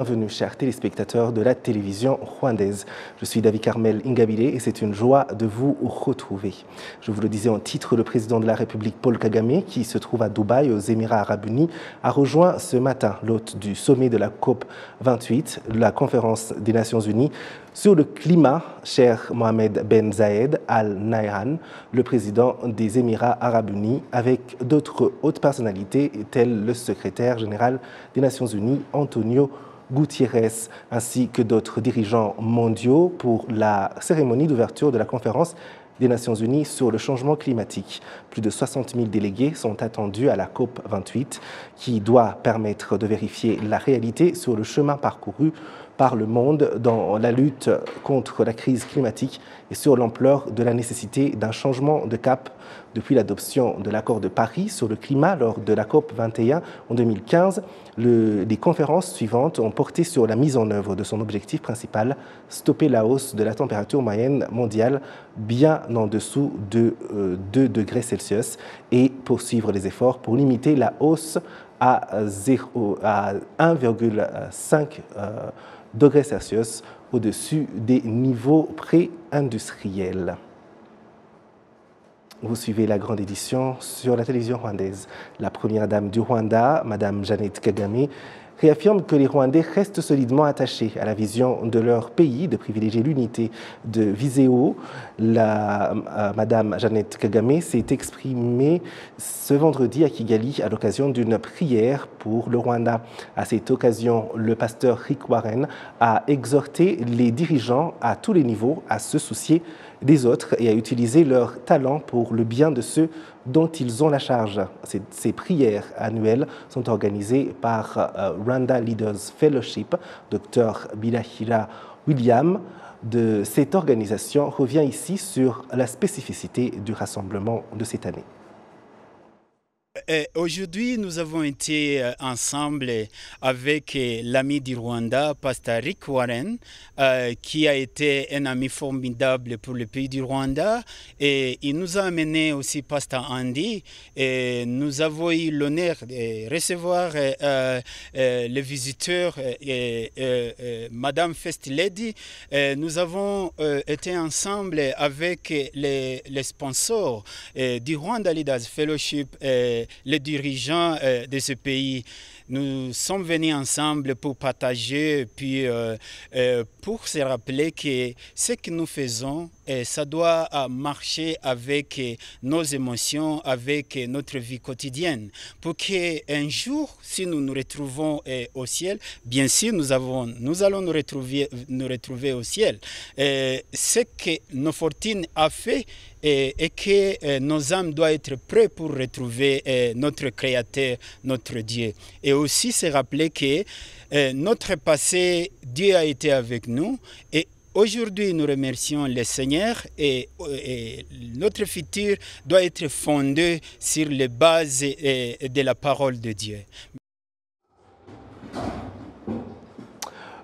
Bienvenue, chers téléspectateurs de la télévision rwandaise. Je suis David Carmel Ingabire et c'est une joie de vous retrouver. Je vous le disais en titre, le président de la République Paul Kagame, qui se trouve à Dubaï, aux Émirats arabes unis, a rejoint ce matin l'hôte du sommet de la COP 28, la conférence des Nations unies sur le climat, cher Mohamed Ben Zayed Al Nahyan, le président des Émirats arabes unis, avec d'autres hautes personnalités telles le secrétaire général des Nations unies, Antonio Guterres, ainsi que d'autres dirigeants mondiaux pour la cérémonie d'ouverture de la conférence des Nations unies sur le changement climatique. Plus de 60 000 délégués sont attendus à la COP 28, qui doit permettre de vérifier la réalité sur le chemin parcouru par le monde dans la lutte contre la crise climatique et sur l'ampleur de la nécessité d'un changement de cap depuis l'adoption de l'accord de Paris sur le climat lors de la COP 21 en 2015. Les conférences suivantes ont porté sur la mise en œuvre de son objectif principal, stopper la hausse de la température moyenne mondiale bien en dessous de 2 degrés Celsius et poursuivre les efforts pour limiter la hausse à 1,5 degrés Celsius au-dessus des niveaux pré-industriels. Vous suivez la grande édition sur la télévision rwandaise. La première dame du Rwanda, Madame Jeannette Kagame, réaffirme que les Rwandais restent solidement attachés à la vision de leur pays de privilégier l'unité de Viséo. Madame Jeannette Kagame s'est exprimée ce vendredi à Kigali à l'occasion d'une prière pour le Rwanda. À cette occasion, le pasteur Rick Warren a exhorté les dirigeants à tous les niveaux à se soucier des autres et à utiliser leur talent pour le bien de ceux dont ils ont la charge. Ces prières annuelles sont organisées par Rwanda Leaders Fellowship. Dr Bilahira William de cette organisation revient ici sur la spécificité du rassemblement de cette année. Aujourd'hui, nous avons été ensemble avec l'ami du Rwanda, Pasteur Rick Warren, qui a été un ami formidable pour le pays du Rwanda. Et il nous a amené aussi Pasteur Andy. Et nous avons eu l'honneur de recevoir les visiteurs, Madame First Lady. Nous avons été ensemble avec les sponsors du Rwanda Leaders Fellowship, les dirigeants de ce pays. Nous sommes venus ensemble pour partager, puis pour se rappeler que ce que nous faisons, ça doit marcher avec nos émotions, avec notre vie quotidienne. Pour qu'un jour, si nous nous retrouvons au ciel, bien sûr, nous allons nous retrouver au ciel. Ce que nos fortunes a fait, et que nos âmes doivent être prêtes pour retrouver notre Créateur, notre Dieu. Et aussi se rappeler que notre passé, Dieu a été avec nous et aujourd'hui nous remercions le Seigneur et notre futur doit être fondé sur les bases de la parole de Dieu.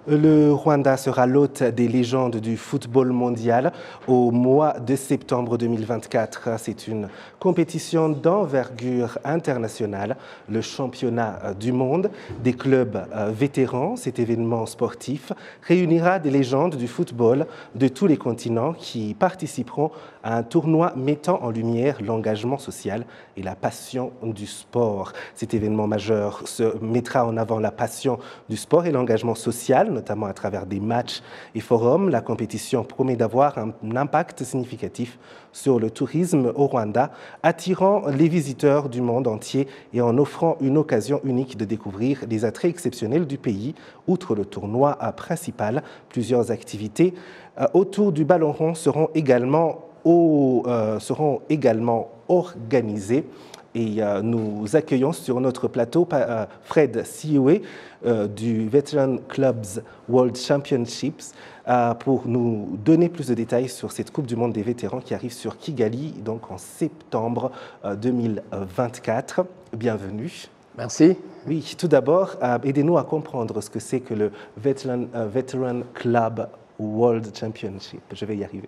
Le Rwanda sera l'hôte des légendes du football mondial au mois de septembre 2024. C'est une compétition d'envergure internationale, le championnat du monde des clubs vétérans. Cet événement sportif réunira des légendes du football de tous les continents qui participeront à un tournoi mettant en lumière l'engagement social et la passion du sport. Cet événement majeur mettra en avant la passion du sport et l'engagement social, notamment à travers des matchs et forums. La compétition promet d'avoir un impact significatif sur le tourisme au Rwanda, attirant les visiteurs du monde entier et en offrant une occasion unique de découvrir les attraits exceptionnels du pays. Outre le tournoi principal, plusieurs activités autour du ballon rond seront également organisées. Et nous accueillons sur notre plateau Fred Sioé du Veteran Clubs World Championships pour nous donner plus de détails sur cette Coupe du Monde des vétérans qui arrive sur Kigali donc en septembre 2024. Bienvenue. Merci. Oui, tout d'abord, aidez-nous à comprendre ce que c'est que le Veteran Club World Championship. Je vais y arriver.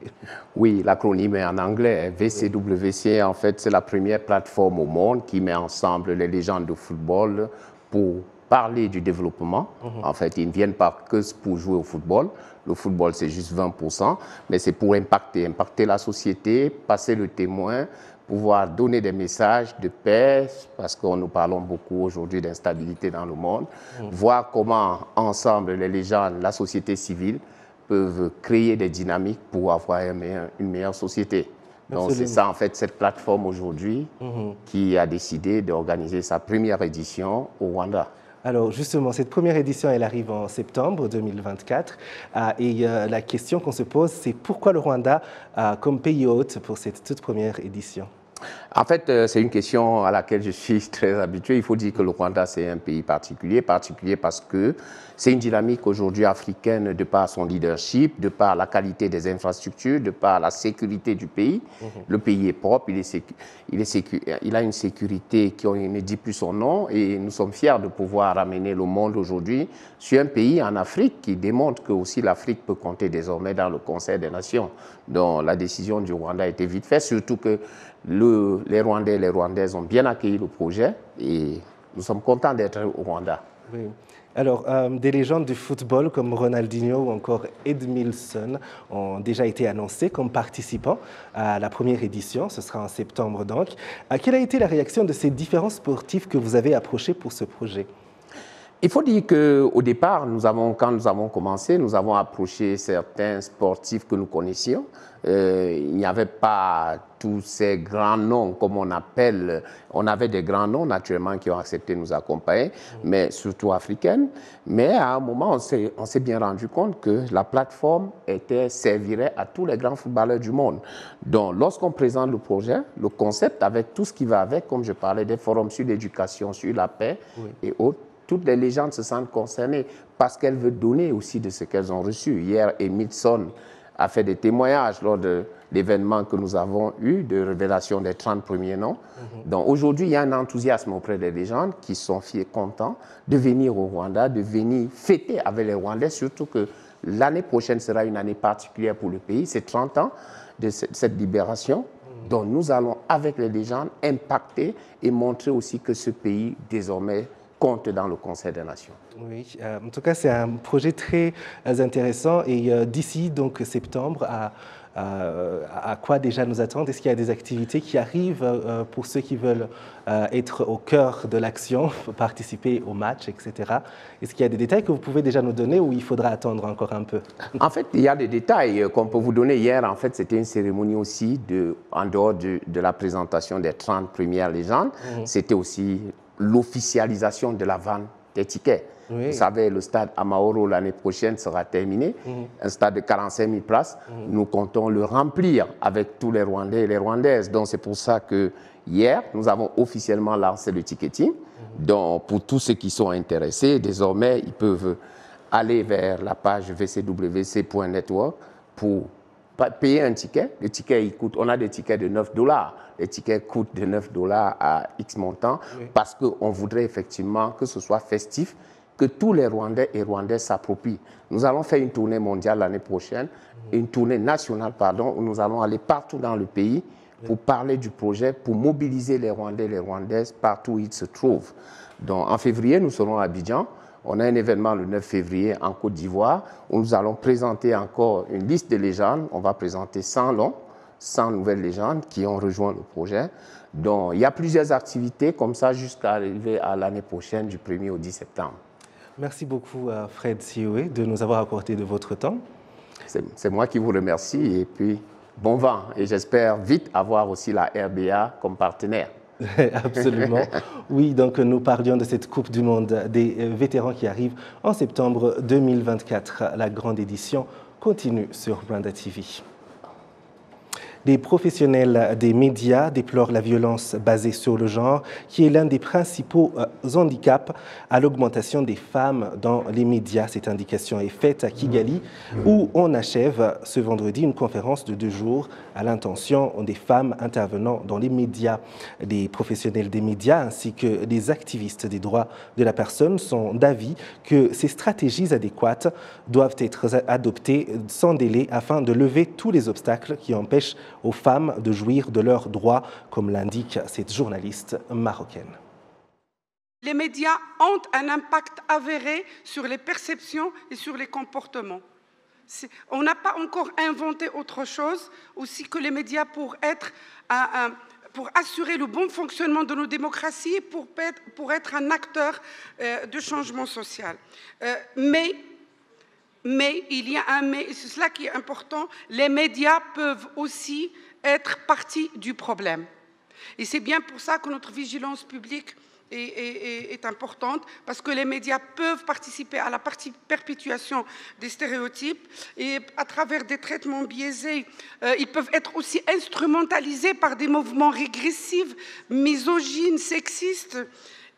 Oui, l'acronyme est en anglais. VCWC, en fait, c'est la première plateforme au monde qui met ensemble les légendes du football pour parler du développement. En fait, ils ne viennent pas que pour jouer au football. Le football, c'est juste 20%, mais c'est pour impacter la société, passer le témoin, pouvoir donner des messages de paix, parce que nous parlons beaucoup aujourd'hui d'instabilité dans le monde, voir comment, ensemble, les légendes, la société civile, peuvent créer des dynamiques pour avoir une meilleure société. Donc c'est ça, en fait, cette plateforme aujourd'hui qui a décidé d'organiser sa première édition au Rwanda. Alors justement, cette première édition, elle arrive en septembre 2024. Et la question qu'on se pose, c'est pourquoi le Rwanda comme pays hôte pour cette toute première édition? En fait, c'est une question à laquelle je suis très habitué. Il faut dire que le Rwanda, c'est un pays particulier parce que c'est une dynamique aujourd'hui africaine de par son leadership, de par la qualité des infrastructures, de par la sécurité du pays. Le pays est propre, il a une sécurité qui ne dit plus son nom et nous sommes fiers de pouvoir amener le monde aujourd'hui sur un pays en Afrique qui démontre que aussi l'Afrique peut compter désormais dans le Conseil des Nations. Donc la décision du Rwanda a été vite faite, surtout que les Rwandais et les Rwandaises ont bien accueilli le projet et nous sommes contents d'être au Rwanda. Oui. Alors, des légendes du football comme Ronaldinho ou encore Edmilson ont déjà été annoncés comme participants à la première édition. Ce sera en septembre donc. Quelle a été la réaction de ces différents sportifs que vous avez approchés pour ce projet? Il faut dire qu'au départ, quand nous avons commencé, nous avons approché certains sportifs que nous connaissions. Il n'y avait pas tous ces grands noms, comme on appelle. On avait des grands noms, naturellement, qui ont accepté de nous accompagner, mais surtout africaines. Mais à un moment, on s'est bien rendu compte que la plateforme servirait à tous les grands footballeurs du monde. Donc, lorsqu'on présente le projet, le concept, avec tout ce qui va avec, comme je parlais des forums sur l'éducation, sur la paix et autres, toutes les légendes se sentent concernées parce qu'elles veulent donner aussi de ce qu'elles ont reçu. Hier, Edmilson a fait des témoignages lors de l'événement que nous avons eu de révélation des 30 premiers noms. Donc aujourd'hui, il y a un enthousiasme auprès des légendes qui sont contents de venir au Rwanda, de venir fêter avec les Rwandais, surtout que l'année prochaine sera une année particulière pour le pays. C'est 30 ans de cette libération. Donc nous allons, avec les légendes, impacter et montrer aussi que ce pays, désormais, compte dans le Conseil des Nations. Oui, en tout cas, c'est un projet très intéressant et d'ici donc septembre, à quoi déjà nous attendre? Est-ce qu'il y a des activités qui arrivent pour ceux qui veulent être au cœur de l'action, participer au match, etc. Est-ce qu'il y a des détails que vous pouvez déjà nous donner ou il faudra attendre encore un peu? En fait, il y a des détails qu'on peut vous donner. Hier, en fait, c'était une cérémonie aussi, en dehors de la présentation des 30 premières légendes, c'était aussi l'officialisation de la vente des tickets. Oui. Vous savez, le stade Amahoro l'année prochaine sera terminé, un stade de 45 000 places. Nous comptons le remplir avec tous les Rwandais et les Rwandaises. Donc c'est pour ça que hier, nous avons officiellement lancé le ticketing. Donc pour tous ceux qui sont intéressés, désormais, ils peuvent aller vers la page vcwc.network pour payer un ticket. Le ticket, il coûte, on a des tickets de $9. Les tickets coûtent de $9 à X montant parce qu'on voudrait effectivement que ce soit festif, que tous les Rwandais et Rwandaises s'approprient. Nous allons faire une tournée mondiale l'année prochaine, une tournée nationale, pardon, où nous allons aller partout dans le pays pour parler du projet, pour mobiliser les Rwandais et les Rwandaises partout où ils se trouvent. Donc en février, nous serons à Abidjan. On a un événement le 9 février en Côte d'Ivoire où nous allons présenter encore une liste de légendes. On va présenter 100 noms, 100 nouvelles légendes qui ont rejoint le projet. Donc il y a plusieurs activités comme ça jusqu'à arriver à l'année prochaine du 1er au 10 septembre. Merci beaucoup Fred Sioé de nous avoir accordé de votre temps. C'est moi qui vous remercie et puis bon vent. Et j'espère vite avoir aussi la RBA comme partenaire. Absolument. Oui, donc nous parlions de cette Coupe du Monde des vétérans qui arrive en septembre 2024. La grande édition continue sur Rwanda TV. Des professionnels des médias déplorent la violence basée sur le genre, qui est l'un des principaux handicaps à l'augmentation des femmes dans les médias. Cette indication est faite à Kigali, où on achève ce vendredi une conférence de 2 jours à l'intention des femmes intervenant dans les médias. Les professionnels des médias ainsi que les activistes des droits de la personne sont d'avis que ces stratégies adéquates doivent être adoptées sans délai afin de lever tous les obstacles qui empêchent aux femmes de jouir de leurs droits, comme l'indique cette journaliste marocaine. Les médias ont un impact avéré sur les perceptions et sur les comportements. On n'a pas encore inventé autre chose aussi que les médias pour assurer le bon fonctionnement de nos démocraties, pour être un acteur de changement social. Mais il y a un mais, et c'est cela qui est important, les médias peuvent aussi être partie du problème. Et c'est bien pour ça que notre vigilance publique est importante, parce que les médias peuvent participer à la perpétuation des stéréotypes et à travers des traitements biaisés, ils peuvent être aussi instrumentalisés par des mouvements régressifs, misogynes, sexistes.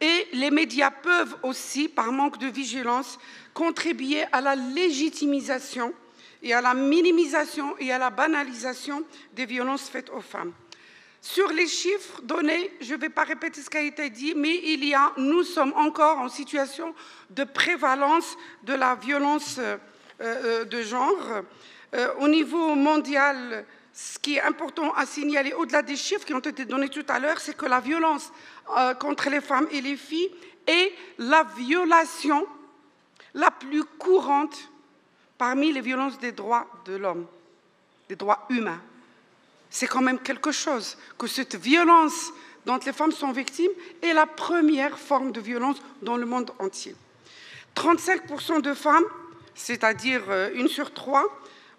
Et les médias peuvent aussi, par manque de vigilance, contribuer à la légitimisation et à la minimisation et à la banalisation des violences faites aux femmes. Sur les chiffres donnés, je ne vais pas répéter ce qui a été dit, mais nous sommes encore en situation de prévalence de la violence de genre. Au niveau mondial, ce qui est important à signaler, au-delà des chiffres qui ont été donnés tout à l'heure, c'est que la violence contre les femmes et les filles est la violation la plus courante parmi les violences des droits de l'homme, des droits humains. C'est quand même quelque chose que cette violence dont les femmes sont victimes est la première forme de violence dans le monde entier. 35% de femmes, c'est-à-dire 1 sur 3,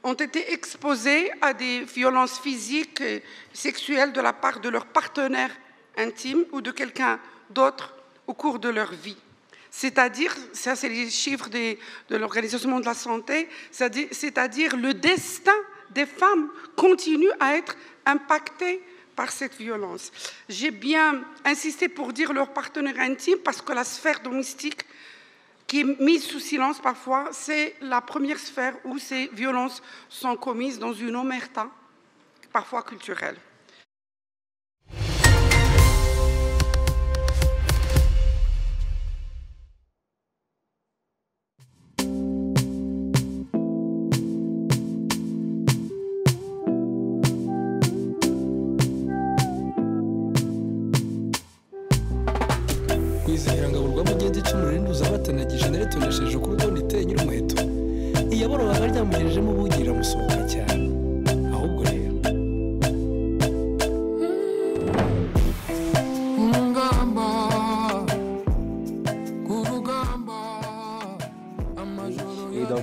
ont été exposées à des violences physiques et sexuelles de la part de leur partenaire intime ou de quelqu'un d'autre au cours de leur vie. C'est-à-dire, ça c'est les chiffres de l'Organisation mondiale de la santé, c'est-à-dire le destin des femmes continue à être impacté par cette violence. J'ai bien insisté pour dire leur partenaire intime, parce que la sphère domestique, qui est mise sous silence parfois, c'est la première sphère où ces violences sont commises dans une omerta, parfois culturelle.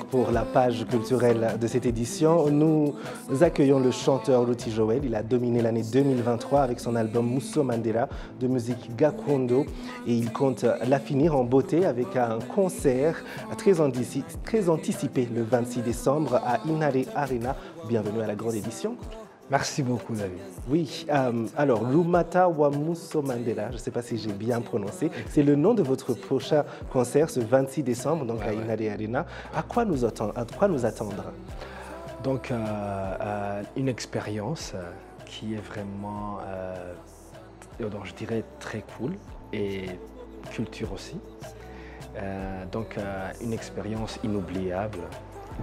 Pour la page culturelle de cette édition, nous accueillons le chanteur Loti Joel. Il a dominé l'année 2023 avec son album Musso Mandela de musique Gakondo et il compte la finir en beauté avec un concert très anticipé le 26 décembre à Inare Arena. Bienvenue à la grande édition. Merci beaucoup, David. Oui, alors Lumata wa Musso Mandela, je ne sais pas si j'ai bien prononcé, c'est le nom de votre prochain concert ce 26 décembre, donc à Inare Arena. À quoi nous attendre? Donc, une expérience qui est vraiment, donc, je dirais, très cool et culture aussi. Donc, une expérience inoubliable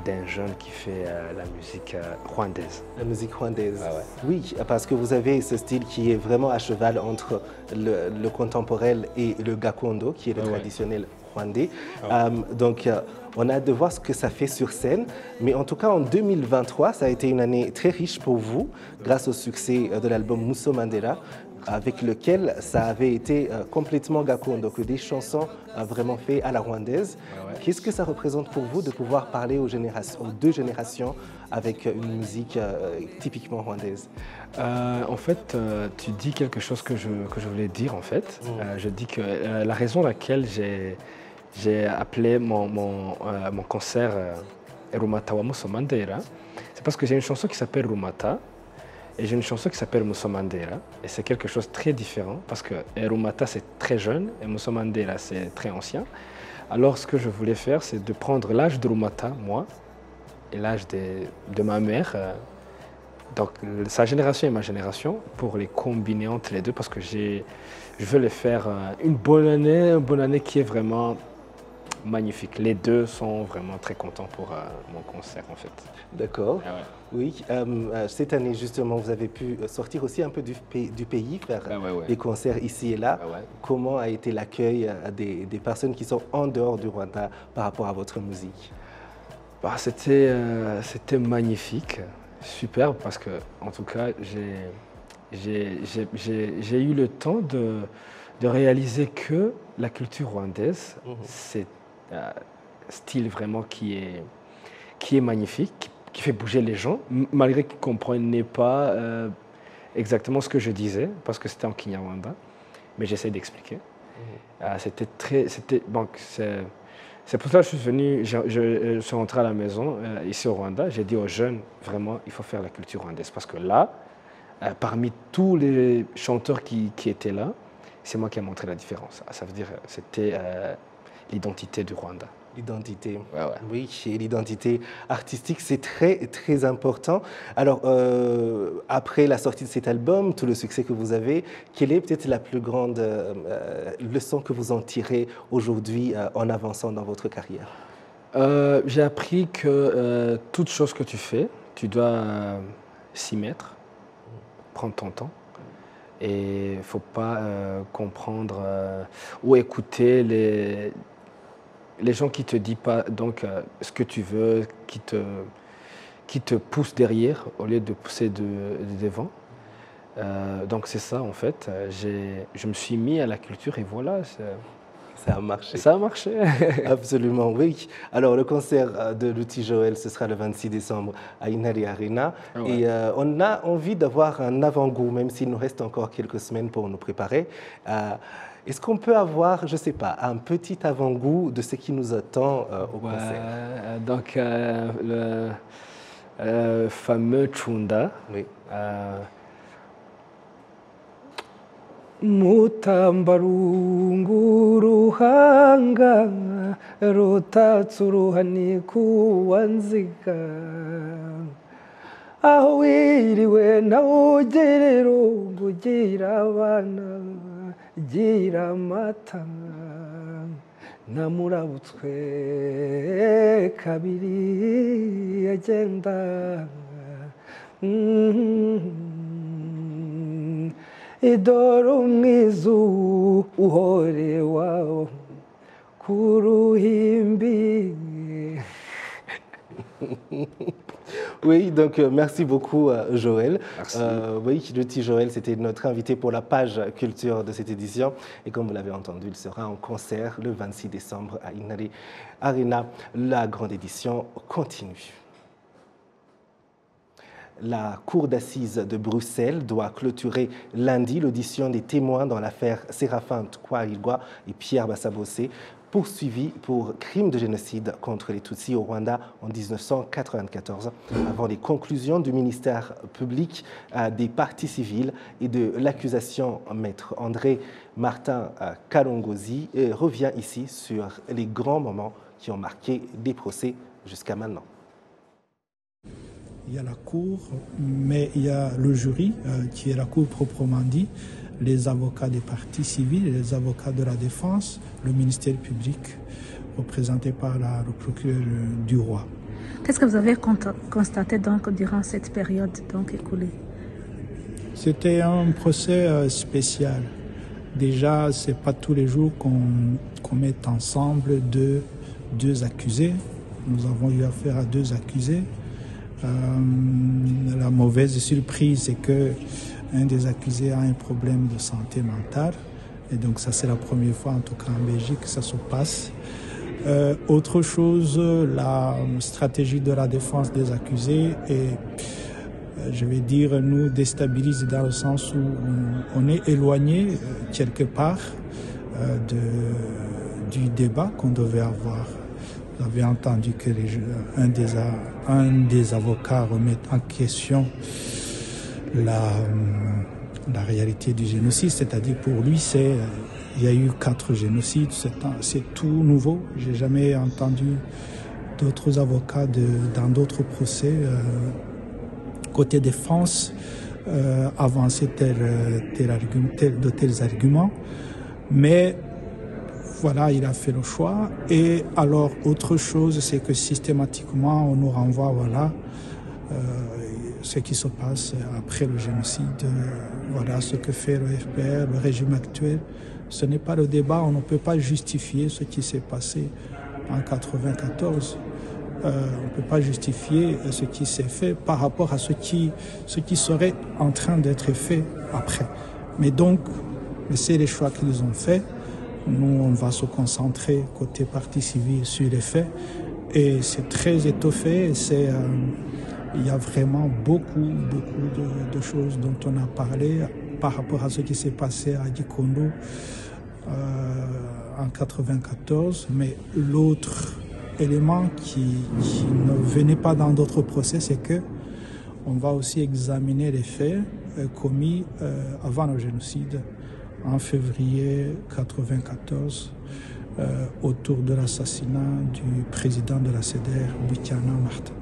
d'un jeune qui fait la musique rwandaise. La musique rwandaise. Ah ouais. Oui, parce que vous avez ce style qui est vraiment à cheval entre le contemporain et le gakondo, qui est le traditionnel rwandais. Ah ouais. Donc, on a hâte de voir ce que ça fait sur scène. Mais en tout cas, en 2023, ça a été une année très riche pour vous, grâce au succès de l'album Musso Mandela, avec lequel ça avait été complètement gakondo, donc des chansons vraiment faites à la rwandaise. Ouais. Qu'est-ce que ça représente pour vous de pouvoir parler aux deux générations avec une musique typiquement rwandaise? En fait, tu dis quelque chose que je voulais dire en fait. Je dis que la raison pour laquelle j'ai appelé mon concert Rumata wa Musso Mandela, c'est parce que j'ai une chanson qui s'appelle Rumata. Et j'ai une chanson qui s'appelle Musso Mandela, et c'est quelque chose de très différent, parce que Rumata c'est très jeune, et Musso Mandela c'est très ancien. Alors ce que je voulais faire, c'est de prendre l'âge de Rumata, moi, et l'âge de ma mère, donc sa génération et ma génération, pour les combiner entre les deux, parce que je veux les faire une bonne année qui est vraiment magnifique. Les deux sont vraiment très contents pour mon concert en fait. D'accord. Ah ouais. Oui. Cette année, justement, vous avez pu sortir aussi un peu du pays, faire des concerts ici et là. Comment a été l'accueil des personnes qui sont en dehors du Rwanda par rapport à votre musique? C'était magnifique, superbe, parce que, en tout cas, j'ai eu le temps de réaliser que la culture rwandaise, c'est un style vraiment qui est magnifique, qui fait bouger les gens, malgré qu'ils ne comprenaient pas exactement ce que je disais, parce que c'était en Kinyarwanda, mais j'essaie d'expliquer. C'est pour ça que je suis venu, je suis rentré à la maison, ici au Rwanda. J'ai dit aux jeunes, vraiment, il faut faire la culture rwandaise. Parce que là, parmi tous les chanteurs qui étaient là, c'est moi qui ai montré la différence. Ça veut dire c'était l'identité du Rwanda. L'identité, ouais. Oui, et l'identité artistique, c'est très, très important. Alors, après la sortie de cet album, tout le succès que vous avez, quelle est peut-être la plus grande leçon que vous en tirez aujourd'hui en avançant dans votre carrière? J'ai appris que toute chose que tu fais, tu dois s'y mettre, prendre ton temps. Et il ne faut pas comprendre ou écouter les gens qui ne te disent pas donc, ce que tu veux, qui te poussent derrière au lieu de pousser devant. Donc c'est ça en fait. Je me suis mis à la culture et voilà. Ça a marché. Ça a marché. Absolument, oui. Alors, le concert de Luti Joel, ce sera le 26 décembre à Inari Arena. Et on a envie d'avoir un avant-goût, même s'il nous reste encore quelques semaines pour nous préparer. Est-ce qu'on peut avoir, je ne sais pas, un petit avant-goût de ce qui nous attend au concert? Donc, le fameux Chunda. Oui. Mutambarungu ruhanga rutatsuruhani kuwanziga aho wiriwe nawe ugerero ngugira abana gira amata namurabutswe kabiri agenda idoro mwizu uhore wao kuruhimbi. Oui, donc merci beaucoup Joël. Merci. Oui, Luti Joel, c'était notre invité pour la page culture de cette édition. Et comme vous l'avez entendu, il sera en concert le 26 décembre à Inari Arena. La grande édition continue. La Cour d'assises de Bruxelles doit clôturer lundi l'audition des témoins dans l'affaire Séraphin Twairwa et Pierre Bassabossé, poursuivis pour crimes de génocide contre les Tutsis au Rwanda en 1994, avant les conclusions du ministère public, des parties civiles et de l'accusation. Maître André Martin Kalongozi revient ici sur les grands moments qui ont marqué des procès jusqu'à maintenant. Il y a la cour, mais il y a le jury, qui est la cour proprement dit, les avocats des parties civiles, les avocats de la défense, le ministère public, représenté par le procureur du roi. Qu'est-ce que vous avez constaté donc durant cette période écoulée? C'était un procès spécial. Déjà, ce n'est pas tous les jours qu'on met ensemble deux accusés. Nous avons eu affaire à deux accusés. La mauvaise surprise, c'est qu'un des accusés a un problème de santé mentale. Et donc ça, c'est la première fois, en tout cas en Belgique, que ça se passe. Autre chose, la stratégie de la défense des accusés est, je vais dire, nous déstabilise dans le sens où on est éloigné quelque part du débat qu'on devait avoir. Vous avez entendu que un des avocats remet en question la réalité du génocide, c'est-à-dire pour lui, il y a eu 4 génocides, c'est tout nouveau. Je n'ai jamais entendu d'autres avocats dans d'autres procès, côté défense, avancer de tels arguments. Mais voilà, il a fait le choix. Et alors, autre chose, c'est que systématiquement, on nous renvoie, voilà, ce qui se passe après le génocide, voilà ce que fait le FPR, le régime actuel. Ce n'est pas le débat, on ne peut pas justifier ce qui s'est passé en 1994. On ne peut pas justifier ce qui s'est fait par rapport à ce qui serait en train d'être fait après. Mais donc, c'est les choix qu'ils ont faits. Nous, on va se concentrer côté partie civile sur les faits. Et c'est très étoffé. Il y a vraiment beaucoup de choses dont on a parlé par rapport à ce qui s'est passé à Gikondo en 1994. Mais l'autre élément qui ne venait pas dans d'autres procès, c'est que on va aussi examiner les faits commis avant le génocide en février 1994 autour de l'assassinat du président de la CEDER, Bukiana Martin.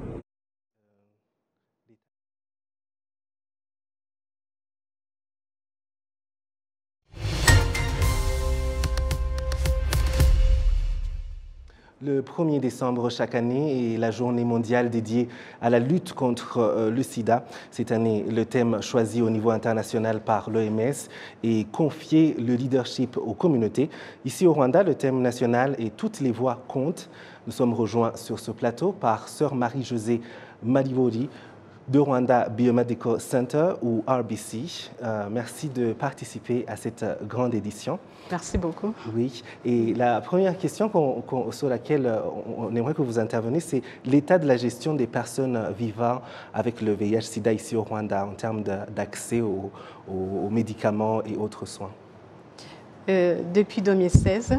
Le 1er décembre chaque année est la journée mondiale dédiée à la lutte contre le sida. Cette année, le thème choisi au niveau international par l'OMS est confier le leadership aux communautés. Ici au Rwanda, le thème national est toutes les voix comptent. Nous sommes rejoints sur ce plateau par Sœur Marie-Josée Malivori de Rwanda Biomedical Center ou RBC. Merci de participer à cette grande édition. Merci beaucoup. Oui, et la première question sur laquelle on aimerait que vous interveniez, c'est l'état de la gestion des personnes vivant avec le VIH-Sida ici au Rwanda en termes d'accès aux médicaments et autres soins. Depuis 2016,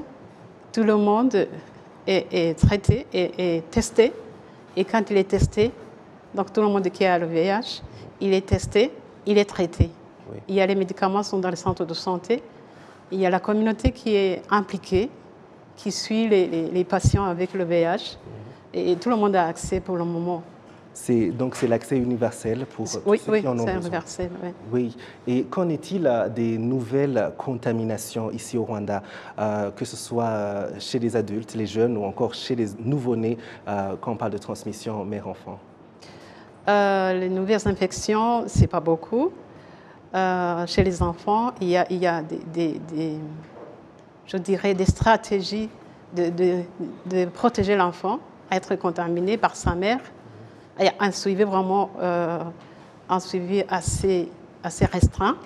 tout le monde est traité et testé. Et quand il est testé, donc tout le monde qui a le VIH, il est testé, il est traité. Oui. Il y a les médicaments qui sont dans les centres de santé. Il y a la communauté qui est impliquée, qui suit les patients avec le VIH. Et tout le monde a accès pour le moment. Donc c'est l'accès universel pour tous oui, ceux qui en ont besoin. Oui, c'est universel. Oui. Oui. Et qu'en est-il des nouvelles contaminations ici au Rwanda, que ce soit chez les adultes, les jeunes ou encore chez les nouveau-nés quand on parle de transmission mère-enfant? Les nouvelles infections, ce n'est pas beaucoup. Chez les enfants, il y a je dirais des stratégies de protéger l'enfant à être contaminé par sa mère. Il y a un suivi vraiment assez restreint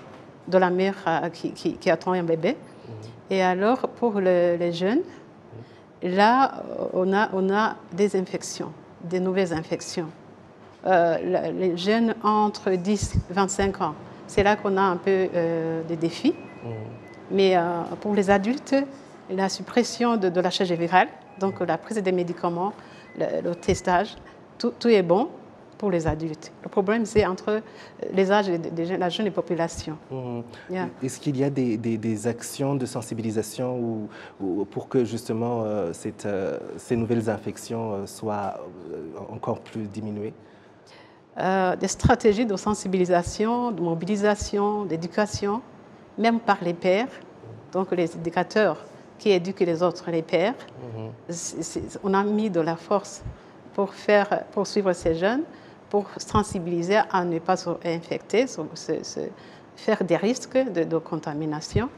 de la mère qui attend un bébé. Et alors, pour les jeunes, là, on a des infections, des nouvelles infections. Les jeunes entre 10 et 25 ans, c'est là qu'on a un peu des défis. Mais pour les adultes, la suppression de la charge virale, donc la prise des médicaments, le testage, tout est bon pour les adultes. Le problème, c'est entre les âges de la jeune population. Yeah. Est-ce qu'il y a des actions de sensibilisation pour que justement ces nouvelles infections soient encore plus diminuées? Des stratégies de sensibilisation, de mobilisation, d'éducation, même par les pères, donc les éducateurs qui éduquent les autres, les pères. On a mis de la force pour suivre ces jeunes, pour sensibiliser à ne pas s'infecter, faire des risques de contamination.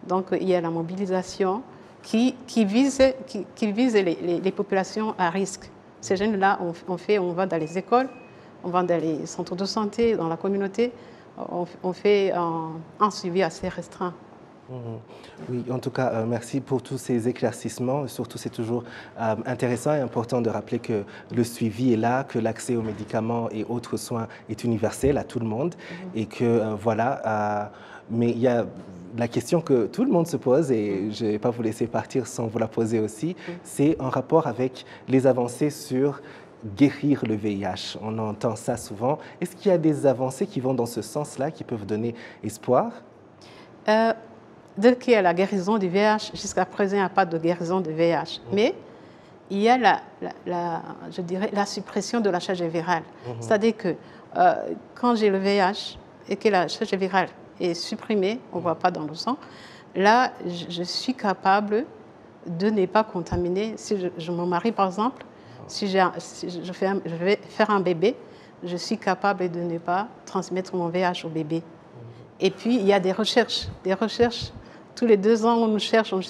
Donc il y a la mobilisation qui vise les populations à risque. Ces jeunes-là, on va dans les écoles, on va dans les centres de santé, dans la communauté, on fait un suivi assez restreint. Oui, en tout cas, merci pour tous ces éclaircissements. Surtout, c'est toujours intéressant et important de rappeler que le suivi est là, que l'accès aux médicaments et autres soins est universel à tout le monde. Et que, voilà, mais il y a la question que tout le monde se pose, et je ne vais pas vous laisser partir sans vous la poser aussi, c'est en rapport avec les avancées sur guérir le VIH. On entend ça souvent. Est-ce qu'il y a des avancées qui vont dans ce sens-là, qui peuvent donner espoir? Dès qu'il y a la guérison du VIH, jusqu'à présent, il n'y a pas de guérison du VIH. Mais il y a je dirais, la suppression de la charge virale. C'est-à-dire que quand j'ai le VIH et que la charge virale est supprimée, on ne voit pas dans le sang, là, je suis capable de ne pas contaminer. Si je me marie, par exemple, si je vais faire un bébé, je suis capable de ne pas transmettre mon VIH au bébé. Et puis, il y a des recherches. Tous les 2 ans, on cherche. Au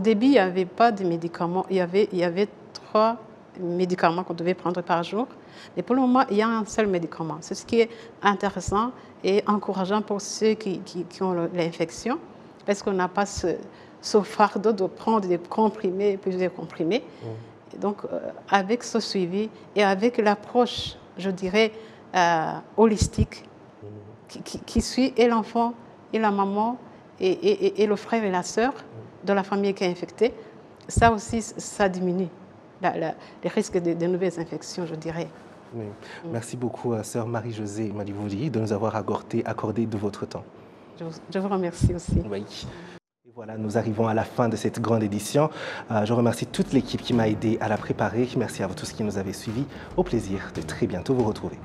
début, il n'y avait pas de médicaments. Il y avait 3 médicaments qu'on devait prendre par jour. Mais pour le moment, il y a un seul médicament. C'est ce qui est intéressant et encourageant pour ceux qui ont l'infection, parce qu'on n'a pas ce fardeau de prendre des comprimés, plusieurs comprimés. Et donc, avec ce suivi et avec l'approche, je dirais, holistique, qui suit et l'enfant, et la maman, et le frère et la sœur de la famille qui est infectée, ça aussi, ça diminue les risques de nouvelles infections, je dirais. Oui. Merci beaucoup, sœur Marie-Josée Malivouli, de nous avoir accordé de votre temps. Je vous remercie aussi. Oui. Et voilà, nous arrivons à la fin de cette grande édition. Je remercie toute l'équipe qui m'a aidé à la préparer. Merci à vous tous qui nous avez suivis. Au plaisir de très bientôt vous retrouver.